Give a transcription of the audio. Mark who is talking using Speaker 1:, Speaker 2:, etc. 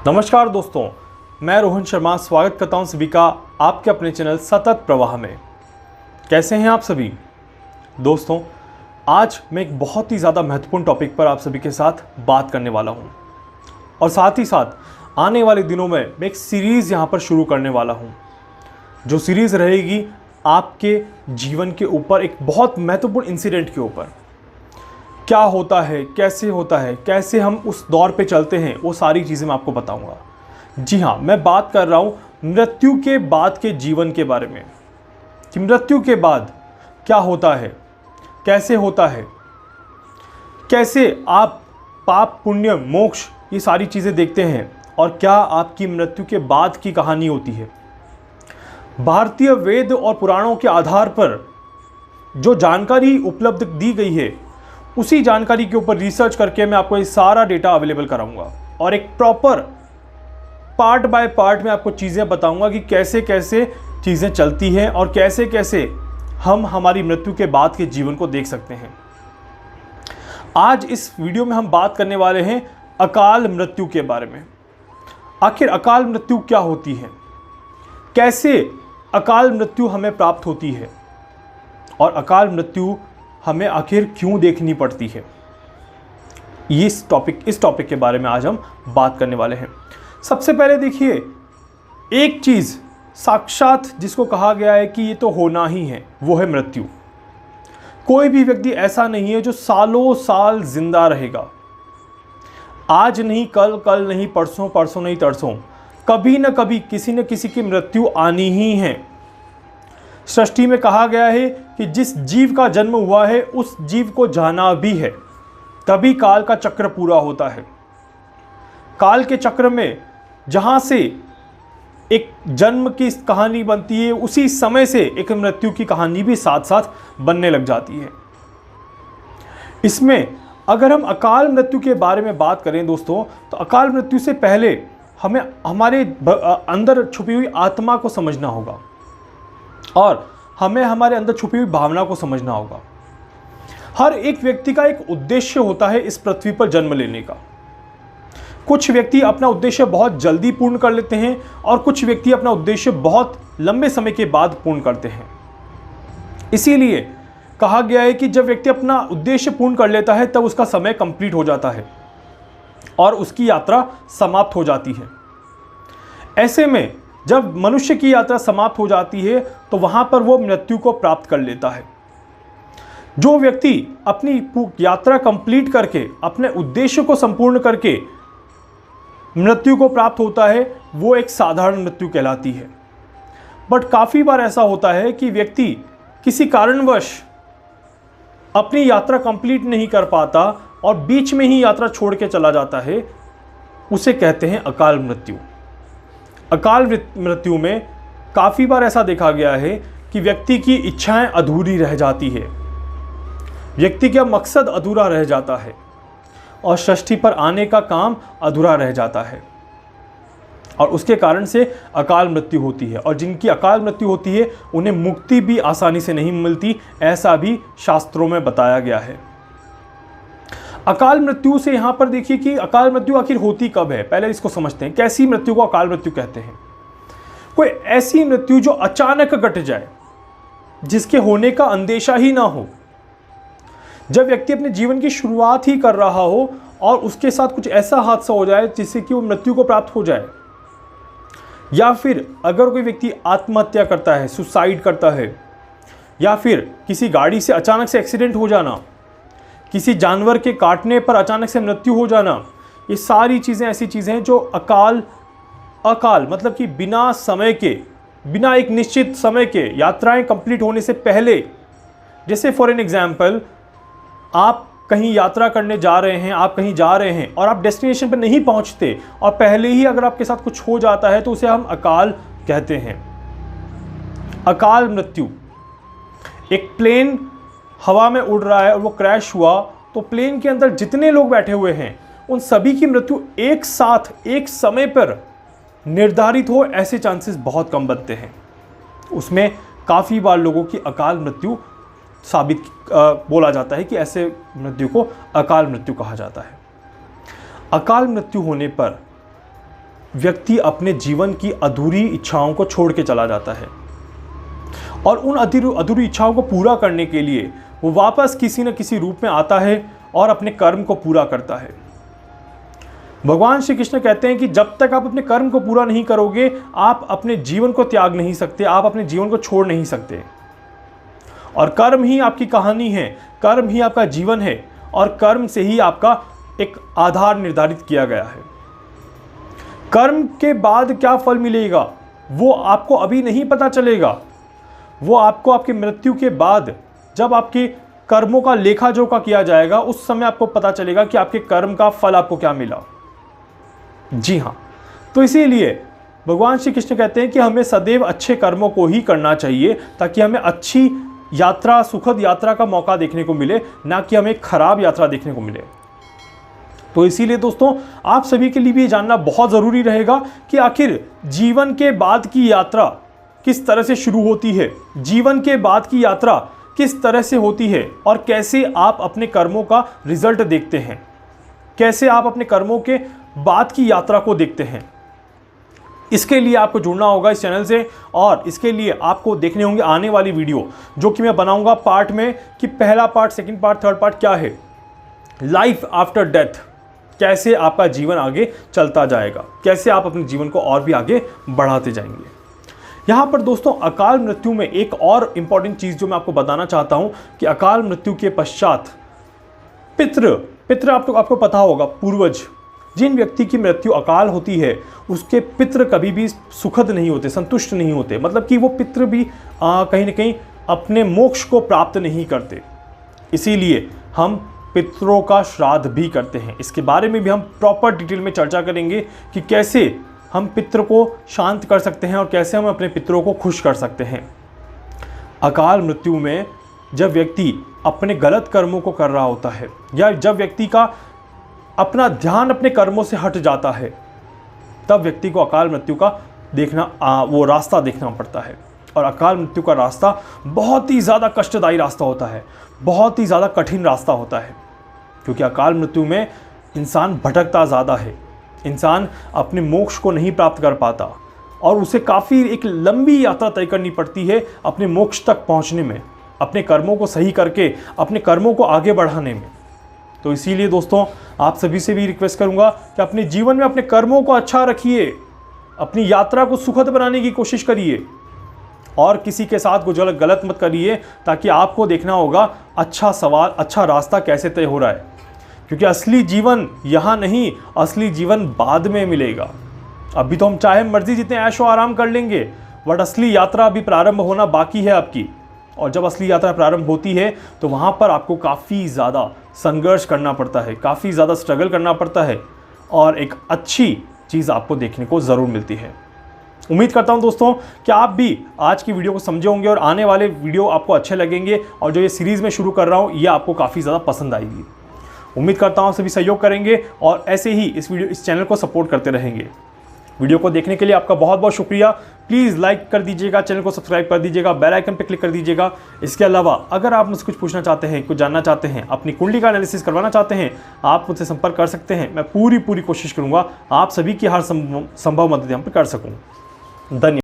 Speaker 1: नमस्कार दोस्तों, मैं रोहन शर्मा स्वागत करता हूं सभी का आपके अपने चैनल सतत प्रवाह में। कैसे हैं आप सभी दोस्तों? आज मैं एक बहुत ही ज़्यादा महत्वपूर्ण टॉपिक पर आप सभी के साथ बात करने वाला हूं और साथ ही साथ आने वाले दिनों में मैं एक सीरीज़ यहां पर शुरू करने वाला हूं, जो सीरीज़ रहेगी आपके जीवन के ऊपर, एक बहुत महत्वपूर्ण इंसिडेंट के ऊपर। क्या होता है, कैसे होता है, कैसे हम उस दौर पे चलते हैं, वो सारी चीज़ें मैं आपको बताऊंगा। जी हाँ, मैं बात कर रहा हूँ मृत्यु के बाद के जीवन के बारे में, कि मृत्यु के बाद क्या होता है, कैसे होता है, कैसे आप पाप पुण्य मोक्ष ये सारी चीज़ें देखते हैं और क्या आपकी मृत्यु के बाद की कहानी होती है। भारतीय वेद और पुराणों के आधार पर जो जानकारी उपलब्ध दी गई है, उसी जानकारी के ऊपर रिसर्च करके मैं आपको ये सारा डेटा अवेलेबल कराऊंगा और एक प्रॉपर पार्ट बाय पार्ट में आपको चीज़ें बताऊंगा कि कैसे कैसे चीज़ें चलती हैं और कैसे कैसे हम हमारी मृत्यु के बाद के जीवन को देख सकते हैं। आज इस वीडियो में हम बात करने वाले हैं अकाल मृत्यु के बारे में। आखिर अकाल मृत्यु क्या होती है, कैसे अकाल मृत्यु हमें प्राप्त होती है और अकाल मृत्यु हमें आखिर क्यों देखनी पड़ती है। इस टॉपिक के बारे में आज हम बात करने वाले हैं। सबसे पहले देखिए, एक चीज़ साक्षात जिसको कहा गया है कि ये तो होना ही है, वो है मृत्यु। कोई भी व्यक्ति ऐसा नहीं है जो सालों साल जिंदा रहेगा। आज नहीं कल, कल नहीं परसों, परसों नहीं तरसों, कभी न कभी किसी न किसी की मृत्यु आनी ही है। सृष्टि में कहा गया है कि जिस जीव का जन्म हुआ है उस जीव को जाना भी है, तभी काल का चक्र पूरा होता है। काल के चक्र में जहां से एक जन्म की कहानी बनती है, उसी समय से एक मृत्यु की कहानी भी साथ साथ बनने लग जाती है। इसमें अगर हम अकाल मृत्यु के बारे में बात करें दोस्तों, तो अकाल मृत्यु से पहले हमें हमारे अंदर छुपी हुई आत्मा को समझना होगा और हमें हमारे अंदर छुपी हुई भावना को समझना होगा। हर एक व्यक्ति का एक उद्देश्य होता है इस पृथ्वी पर जन्म लेने का। कुछ व्यक्ति अपना उद्देश्य बहुत जल्दी पूर्ण कर लेते हैं और कुछ व्यक्ति अपना उद्देश्य बहुत लंबे समय के बाद पूर्ण करते हैं। इसीलिए कहा गया है कि जब व्यक्ति अपना उद्देश्य पूर्ण कर लेता है तब उसका समय कंप्लीट हो जाता है और उसकी यात्रा समाप्त हो जाती है। ऐसे में जब मनुष्य की यात्रा समाप्त हो जाती है तो वहां पर वो मृत्यु को प्राप्त कर लेता है। जो व्यक्ति अपनी यात्रा कंप्लीट करके, अपने उद्देश्य को संपूर्ण करके मृत्यु को प्राप्त होता है, वो एक साधारण मृत्यु कहलाती है। बट काफ़ी बार ऐसा होता है कि व्यक्ति किसी कारणवश अपनी यात्रा कंप्लीट नहीं कर पाता और बीच में ही यात्रा छोड़ के चला जाता है, उसे कहते हैं अकाल मृत्यु। अकाल मृत्यु में काफ़ी बार ऐसा देखा गया है कि व्यक्ति की इच्छाएं अधूरी रह जाती है, व्यक्ति का मकसद अधूरा रह जाता है और सृष्टि पर आने का काम अधूरा रह जाता है और उसके कारण से अकाल मृत्यु होती है। और जिनकी अकाल मृत्यु होती है उन्हें मुक्ति भी आसानी से नहीं मिलती, ऐसा भी शास्त्रों में बताया गया है। अकाल मृत्यु से यहाँ पर देखिए कि अकाल मृत्यु आखिर होती कब है, पहले इसको समझते हैं। कैसी मृत्यु को अकाल मृत्यु कहते हैं? कोई ऐसी मृत्यु जो अचानक घट जाए, जिसके होने का अंदेशा ही ना हो। जब व्यक्ति अपने जीवन की शुरुआत ही कर रहा हो और उसके साथ कुछ ऐसा हादसा हो जाए जिससे कि वो मृत्यु को प्राप्त हो जाए, या फिर अगर कोई व्यक्ति आत्महत्या करता है, सुसाइड करता है, या फिर किसी गाड़ी से अचानक से एक्सीडेंट हो जाना, किसी जानवर के काटने पर अचानक से मृत्यु हो जाना, ये सारी चीज़ें ऐसी चीज़ें हैं जो अकाल मतलब कि बिना समय के, बिना एक निश्चित समय के, यात्राएं कंप्लीट होने से पहले। जैसे फॉर एन एग्जाम्पल, आप कहीं यात्रा करने जा रहे हैं, आप कहीं जा रहे हैं और आप डेस्टिनेशन पर नहीं पहुंचते और पहले ही अगर आपके साथ कुछ हो जाता है तो उसे हम अकाल कहते हैं। अकाल मृत्यु, एक प्लेन हवा में उड़ रहा है और वो क्रैश हुआ तो प्लेन के अंदर जितने लोग बैठे हुए हैं उन सभी की मृत्यु एक साथ एक समय पर निर्धारित हो, ऐसे चांसेस बहुत कम बनते हैं। उसमें काफ़ी बार लोगों की अकाल मृत्यु बोला जाता है कि ऐसे मृत्यु को अकाल मृत्यु कहा जाता है। अकाल मृत्यु होने पर व्यक्ति अपने जीवन की अधूरी इच्छाओं को छोड़ के चला जाता है और उन अधूरी इच्छाओं को पूरा करने के लिए वो वापस किसी न किसी रूप में आता है और अपने कर्म को पूरा करता है। भगवान श्री कृष्ण कहते हैं कि जब तक आप अपने कर्म को पूरा नहीं करोगे, आप अपने जीवन को त्याग नहीं सकते, आप अपने जीवन को छोड़ नहीं सकते। और कर्म ही आपकी कहानी है, कर्म ही आपका जीवन है और कर्म से ही आपका एक आधार निर्धारित किया गया है। कर्म के बाद क्या फल मिलेगा वो आपको अभी नहीं पता चलेगा, वो आपको आपकी मृत्यु के बाद जब आपके कर्मों का लेखा जोखा किया जाएगा उस समय आपको पता चलेगा कि आपके कर्म का फल आपको क्या मिला। जी हाँ, तो इसीलिए भगवान श्री कृष्ण कहते हैं कि हमें सदैव अच्छे कर्मों को ही करना चाहिए ताकि हमें अच्छी यात्रा, सुखद यात्रा का मौका देखने को मिले, ना कि हमें खराब यात्रा देखने को मिले। तो इसीलिए दोस्तों आप सभी के लिए भी जानना बहुत ज़रूरी रहेगा कि आखिर जीवन के बाद की यात्रा किस तरह से शुरू होती है, जीवन के बाद की यात्रा किस तरह से होती है और कैसे आप अपने कर्मों का रिजल्ट देखते हैं, कैसे आप अपने कर्मों के बाद की यात्रा को देखते हैं। इसके लिए आपको जुड़ना होगा इस चैनल से और इसके लिए आपको देखने होंगे आने वाली वीडियो जो कि मैं बनाऊंगा पार्ट में कि पहला part, second part, third part क्या है, लाइफ आफ्टर डेथ, कैसे आपका जीवन आगे चलता जाएगा, कैसे आप अपने जीवन को और भी आगे बढ़ाते जाएंगे। यहाँ पर दोस्तों अकाल मृत्यु में एक और इम्पॉर्टेंट चीज़ जो मैं आपको बताना चाहता हूँ कि अकाल मृत्यु के पश्चात पितृ आपको पता होगा, पूर्वज, जिन व्यक्ति की मृत्यु अकाल होती है उसके पितृ कभी भी सुखद नहीं होते, संतुष्ट नहीं होते। मतलब कि वो पितृ भी कहीं ना कहीं अपने मोक्ष को प्राप्त नहीं करते। इसीलिए हम पितरों का श्राद्ध भी करते हैं। इसके बारे में भी हम प्रॉपर डिटेल में चर्चा करेंगे कि कैसे हम पितरों को शांत कर सकते हैं और कैसे हम अपने पितरों को खुश कर सकते हैं। अकाल मृत्यु में जब व्यक्ति अपने गलत कर्मों को कर रहा होता है या जब व्यक्ति का अपना ध्यान अपने कर्मों से हट जाता है, तब व्यक्ति को अकाल मृत्यु का वो रास्ता देखना पड़ता है। और अकाल मृत्यु का रास्ता बहुत ही ज़्यादा कष्टदायी रास्ता होता है, बहुत ही ज़्यादा कठिन रास्ता होता है, क्योंकि अकाल मृत्यु में इंसान भटकता ज़्यादा है, इंसान अपने मोक्ष को नहीं प्राप्त कर पाता और उसे काफ़ी एक लंबी यात्रा तय करनी पड़ती है अपने मोक्ष तक पहुंचने में, अपने कर्मों को सही करके अपने कर्मों को आगे बढ़ाने में। तो इसीलिए दोस्तों आप सभी से भी रिक्वेस्ट करूंगा कि अपने जीवन में अपने कर्मों को अच्छा रखिए, अपनी यात्रा को सुखद बनाने की कोशिश करिए और किसी के साथ कुछ गलत मत करिए, ताकि आपको देखना होगा अच्छा सवाल, अच्छा रास्ता कैसे तय हो रहा है। क्योंकि असली जीवन यहाँ नहीं, असली जीवन बाद में मिलेगा। अभी तो हम चाहे मर्जी जितने ऐशो आराम कर लेंगे, बट असली यात्रा अभी प्रारंभ होना बाकी है आपकी। और जब असली यात्रा प्रारंभ होती है तो वहाँ पर आपको काफ़ी ज़्यादा संघर्ष करना पड़ता है, काफ़ी ज़्यादा स्ट्रगल करना पड़ता है और एक अच्छी चीज़ आपको देखने को ज़रूर मिलती है। उम्मीद करता हूं दोस्तों कि आप भी आज की वीडियो को समझे होंगे और आने वाले वीडियो आपको अच्छे लगेंगे और जो ये सीरीज़ में शुरू कर रहा हूं ये आपको काफ़ी ज़्यादा पसंद आएगी। उम्मीद करता हूं सभी सहयोग करेंगे और ऐसे ही इस चैनल को सपोर्ट करते रहेंगे। वीडियो को देखने के लिए आपका बहुत बहुत शुक्रिया। प्लीज़ लाइक कर दीजिएगा, चैनल को सब्सक्राइब कर दीजिएगा, बेल आइकन पर क्लिक कर दीजिएगा। इसके अलावा अगर आप मुझसे कुछ पूछना चाहते हैं, कुछ जानना चाहते हैं, अपनी कुंडली का एनालिसिस करवाना चाहते हैं, आप मुझसे संपर्क कर सकते हैं। मैं पूरी कोशिश करूँगा आप सभी की हर संभव मदद यहाँ पर कर सकूँ। धन्यवाद।